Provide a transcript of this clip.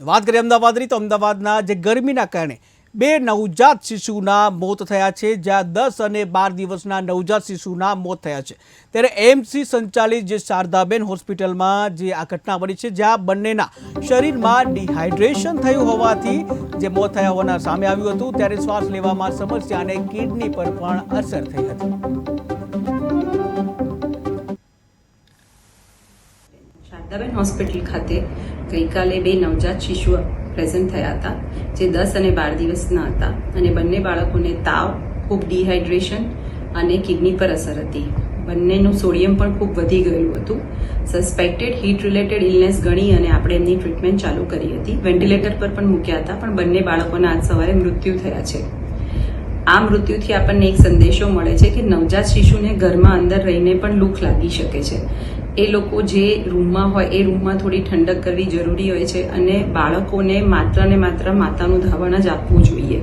વાત કરીએ અમદાવાદની તો અમદાવાદના જે ગરમીના કારણે બે નવજાત શિશુના મોત થયા છે, જ્યાં 10 અને 12 દિવસના નવજાત શિશુના મોત થયા છે। ત્યારે એમસી સંચાલિત જે શારદાબેન હોસ્પિટલમાં જે આ ઘટના બની છે, જ્યાં બંનેના શરીરમાં ડિહાઇડ્રેશન થયું હોવાથી જે મોત થયા હોવાના સામે આવ્યું હતું। ત્યારે શ્વાસ લેવામાં સમસ્યા અને કિડની પર પણ અસર થઈ હતી। શારદાબેન હોસ્પિટલ ખાતે ગઈકાલે બે નવજાત શિશુઓ પ્રેઝન્ટ થયા હતા, જે 10 અને 12 દિવસના હતા અને બંને બાળકોને તાવ, ખૂબ ડિહાઇડ્રેશન અને કિડની પર અસર હતી। બંનેનું સોડિયમ પણ ખૂબ વધી ગયેલું હતું। સસ્પેક્ટેડ હીટ રિલેટેડ ઇલનેસ ગણી અને આપણે એમની ટ્રીટમેન્ટ ચાલુ કરી હતી। વેન્ટિલેટર પર પણ મૂક્યા હતા, પણ બંને બાળકોના આજ સવારે મૃત્યુ થયા છે। આ મૃત્યુથી આપણને એક સંદેશો મળે છે કે નવજાત શિશુને ઘરમાં અંદર રહીને પણ લૂખ લાગી શકે છે। એ લોકો જે રૂમમાં હોય એ રૂમમાં થોડી ઠંડક કરવી જરૂરી હોય છે અને બાળકોને માત્ર ને માત્ર માતાનું ધાવણ જ આપવું જોઈએ।